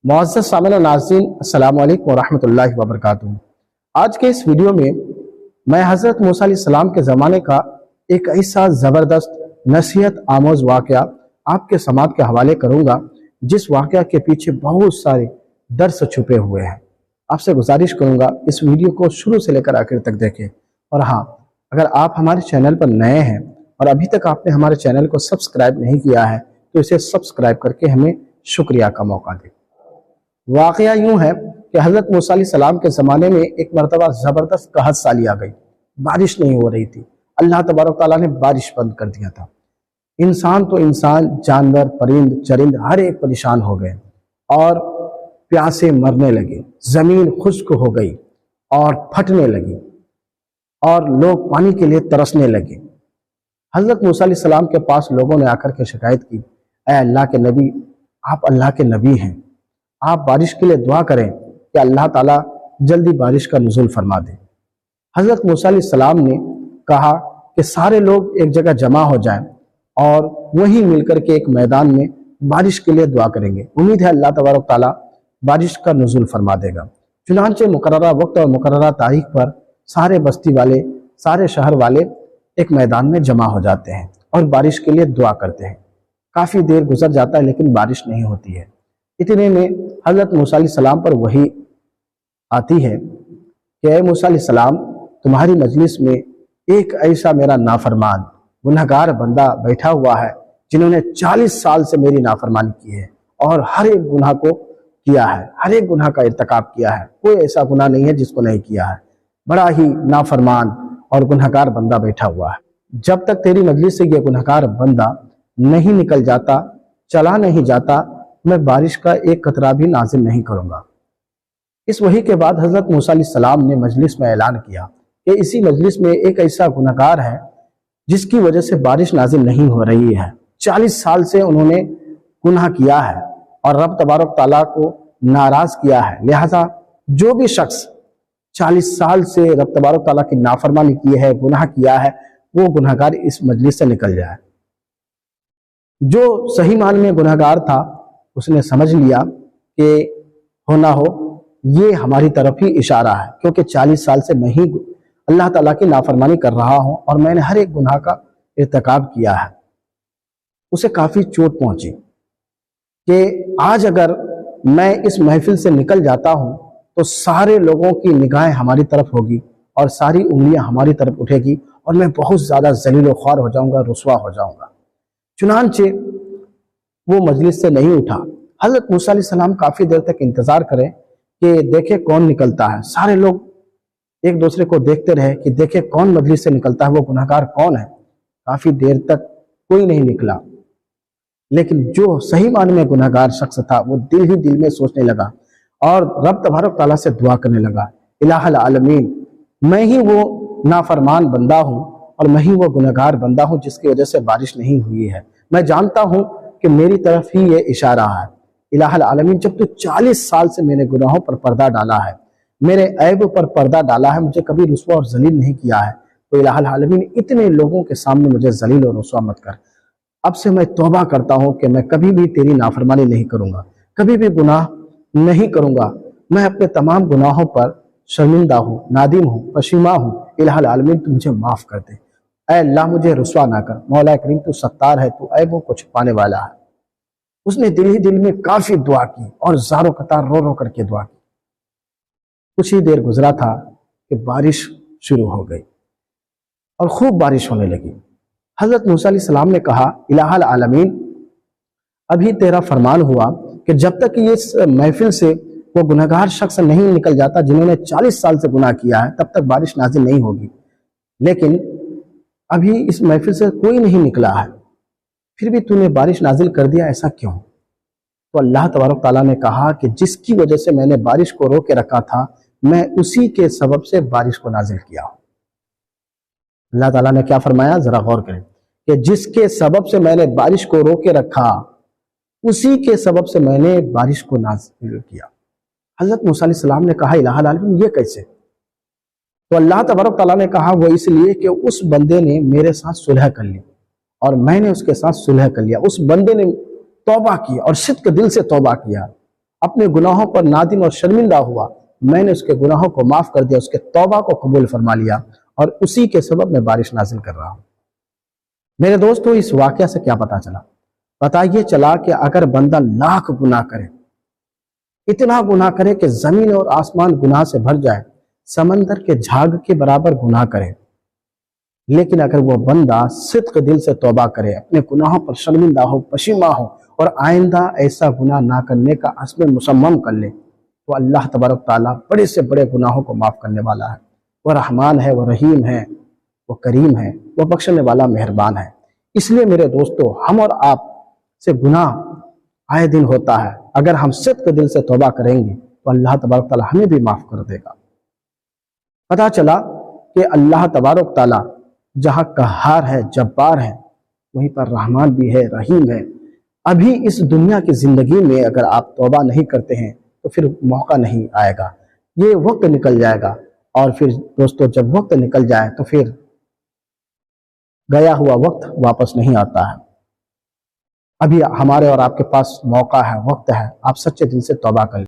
معزز سامعین و ناظرین، السلام علیکم ورحمۃ اللہ وبرکاتہ۔ آج کے اس ویڈیو میں حضرت موسیٰ علیہ السلام کے زمانے کا ایک ایسا زبردست نصیحت آموز واقعہ آپ کے سماعت کے حوالے کروں گا جس واقعہ کے پیچھے بہت سارے درس چھپے ہوئے ہیں۔ آپ سے گزارش کروں گا اس ویڈیو کو شروع سے لے کر آخر تک دیکھیں، اور ہاں، اگر آپ ہمارے چینل پر نئے ہیں اور ابھی تک آپ نے ہمارے چینل کو سبسکرائب نہیں کیا ہے تو اسے سبسکرائب کر کے ہمیں شکریہ کا موقع دیں۔ واقعہ یوں ہے کہ حضرت موسیٰ علیہ السلام کے زمانے میں ایک مرتبہ زبردست قحط سالی آ گئی، بارش نہیں ہو رہی تھی۔ اللہ تبارک تعالیٰ نے بارش بند کر دیا تھا۔ انسان تو انسان، جانور، پرند، چرند ہر ایک پریشان ہو گئے اور پیاسے مرنے لگے، زمین خشک ہو گئی اور پھٹنے لگی اور لوگ پانی کے لیے ترسنے لگے۔ حضرت موسیٰ علیہ السلام کے پاس لوگوں نے آ کر کے شکایت کی، اے اللہ کے نبی، آپ اللہ کے نبی ہیں، آپ بارش کے لیے دعا کریں کہ اللہ تعالیٰ جلدی بارش کا نزول فرما دے۔ حضرت موسیٰ علیہ السلام نے کہا کہ سارے لوگ ایک جگہ جمع ہو جائیں اور وہیں مل کر کے ایک میدان میں بارش کے لیے دعا کریں گے، امید ہے اللہ تبارک تعالیٰ بارش کا نزول فرما دے گا۔ چنانچہ مقررہ وقت اور مقررہ تاریخ پر سارے بستی والے، سارے شہر والے ایک میدان میں جمع ہو جاتے ہیں اور بارش کے لیے دعا کرتے ہیں۔ کافی دیر گزر جاتا ہے لیکن بارش نہیں ہوتی ہے۔ اتنے میں حضرت موسیٰ علیہ السلام پر وحی آتی ہے کہ اے موسیٰ علیہ السلام، تمہاری مجلس میں ایک ایسا میرا نافرمان گنہگار بندہ بیٹھا ہوا ہے جنہوں نے 40 سال سے میری نافرمانی کی ہے اور ہر ایک گناہ کو کیا ہے، ہر ایک گناہ کا ارتکاب کیا ہے، کوئی ایسا گناہ نہیں ہے جس کو نہیں کیا ہے۔ بڑا ہی نافرمان اور گنہگار بندہ بیٹھا ہوا ہے۔ جب تک تیری مجلس سے یہ گنہگار بندہ نہیں نکل جاتا، چلا نہیں جاتا، میں بارش کا ایک قطرہ بھی نازل نہیں کروں گا۔ اس وحی کے بعد حضرت موسیٰ علیہ السلام نے مجلس میں اعلان کیا کہ اسی مجلس میں ایک ایسا گنہگار ہے جس کی وجہ سے بارش نازل نہیں ہو رہی ہے۔ 40 سال سے انہوں نے گناہ کیا ہے اور رب تبارک تعالیٰ کو ناراض کیا ہے، لہذا جو بھی شخص 40 سال سے رب تبارک تعالیٰ کی نافرمانی کی ہے، گناہ کیا ہے، وہ گنہگار اس مجلس سے نکل جائے۔ جو صحیح معنی میں گنہگار تھا اس نے سمجھ لیا کہ ہو نہ ہو یہ ہماری طرف ہی اشارہ ہے، کیونکہ 40 سال سے میں ہی اللہ تعالیٰ کی نافرمانی کر رہا ہوں اور میں نے ہر ایک گناہ کا ارتکاب کیا ہے۔ اسے کافی چوٹ پہنچی کہ آج اگر میں اس محفل سے نکل جاتا ہوں تو سارے لوگوں کی نگاہیں ہماری طرف ہوگی اور ساری انگلیاں ہماری طرف اٹھے گی اور میں بہت زیادہ ذلیل و خوار ہو جاؤں گا، رسوا ہو جاؤں گا۔ چنانچہ وہ مجلس سے نہیں اٹھا۔ حضرت موسیٰ علیہ السلام کافی دیر تک انتظار کریں کہ دیکھیں کون نکلتا ہے۔ سارے لوگ ایک دوسرے کو دیکھتے رہے کہ دیکھیں کون مجلس سے نکلتا ہے، وہ گنہگار کون ہے۔ کافی دیر تک کوئی نہیں نکلا، لیکن جو صحیح معنی میں گنہگار شخص تھا وہ دل ہی دل میں سوچنے لگا اور رب تبارک تعالیٰ سے دعا کرنے لگا، الہ العالمین، میں ہی وہ نافرمان بندہ ہوں اور میں ہی وہ گنہگار بندہ ہوں جس کی وجہ سے بارش نہیں ہوئی ہے۔ میں جانتا ہوں کہ میری طرف ہی یہ اشارہ ہے۔ الہ العالمین، جب تو 40 سال سے میں نے گناہوں پر پردہ ڈالا ہے، میرے عیب پر پردہ ڈالا ہے، مجھے کبھی رسوا اور ذلیل نہیں کیا ہے، تو الہ العالمین اتنے لوگوں کے سامنے مجھے ذلیل اور رسوا مت کر۔ اب سے میں توبہ کرتا ہوں کہ میں کبھی بھی تیری نافرمانی نہیں کروں گا، کبھی بھی گناہ نہیں کروں گا، میں اپنے تمام گناہوں پر شرمندہ ہوں، نادم ہوں، پشیماں ہوں۔ الہ العالمین، تو مجھے معاف کر دے، اے اللہ مجھے رسوا نہ کر، مولا کریم تو ستار ہے، تو عیبوں کو چھپانے والا ہے۔ اس نے دل ہی دل میں کافی دعا کی اور زاروں قطار رو رو کر کے دعا کی۔ کچھ ہی دیر گزرا تھا کہ بارش شروع ہو گئی اور خوب بارش ہونے لگی۔ حضرت موسیٰ علیہ السلام نے کہا، الہ العالمین، ابھی تیرا فرمان ہوا کہ جب تک یہ اس محفل سے وہ گنہگار شخص نہیں نکل جاتا جنہوں نے 40 سال سے گناہ کیا ہے، تب تک بارش نازل نہیں ہوگی، لیکن ابھی اس محفل سے کوئی نہیں نکلا ہے، پھر بھی تو نے بارش نازل کر دیا، ایسا کیوں؟ تو اللہ تبارک تعالیٰ نے کہا کہ جس کی وجہ سے میں نے بارش کو رو کے رکھا تھا، میں اسی کے سبب سے بارش کو نازل کیا ہوں۔ اللہ تعالیٰ نے کیا فرمایا، ذرا غور کریں کہ جس کے سبب سے میں نے بارش کو رو کے رکھا، اسی کے سبب سے میں نے بارش کو نازل کیا۔ حضرت موسیٰ علیہ السلام نے کہا، الہ العالمین، یہ کیسے؟ تو اللہ تبارک تعالیٰ نے کہا، وہ اس لیے کہ اس بندے نے میرے ساتھ صلح کر لی اور میں نے اس کے ساتھ صلح کر لیا۔ اس بندے نے توبہ کی اور صدق دل سے توبہ کیا اپنے گناہوں پر نادم اور شرمندہ ہوا، میں نے اس کے گناہوں کو معاف کر دیا، اس کے توبہ کو قبول فرما لیا اور اسی کے سبب میں بارش نازل کر رہا ہوں۔ میرے دوستو، اس واقعہ سے کیا پتا چلا؟ پتا یہ چلا کہ اگر بندہ لاکھ گناہ کرے، اتنا گناہ کرے کہ زمین اور آسمان گناہ سے بھر جائے، سمندر کے جھاگ کے برابر گناہ کرے، لیکن اگر وہ بندہ صدق دل سے توبہ کرے، اپنے گناہوں پر شرمندہ ہو، پشیماں ہو اور آئندہ ایسا گناہ نہ کرنے کا عزم مصمم کر لے، تو اللہ تبارک تعالیٰ بڑے سے بڑے گناہوں کو معاف کرنے والا ہے۔ وہ رحمان ہے، وہ رحیم ہے، وہ کریم ہے، وہ بخشنے والا مہربان ہے۔ اس لیے میرے دوستو، ہم اور آپ سے گناہ آئے دن ہوتا ہے، اگر ہم صدق دل سے توبہ کریں گے تو اللہ تبارک تعالیٰ ہمیں بھی معاف کر دے گا۔ پتا چلا کہ اللہ تبارک تعالیٰ جہاں قہار ہے، جبار ہے، وہیں پر رحمان بھی ہے، رحیم ہے۔ ابھی اس دنیا کی زندگی میں اگر آپ توبہ نہیں کرتے ہیں تو پھر موقع نہیں آئے گا، یہ وقت نکل جائے گا، اور پھر دوستو جب وقت نکل جائے تو پھر گیا ہوا وقت واپس نہیں آتا ہے۔ ابھی ہمارے اور آپ کے پاس موقع ہے، وقت ہے، آپ سچے دل سے توبہ کریں۔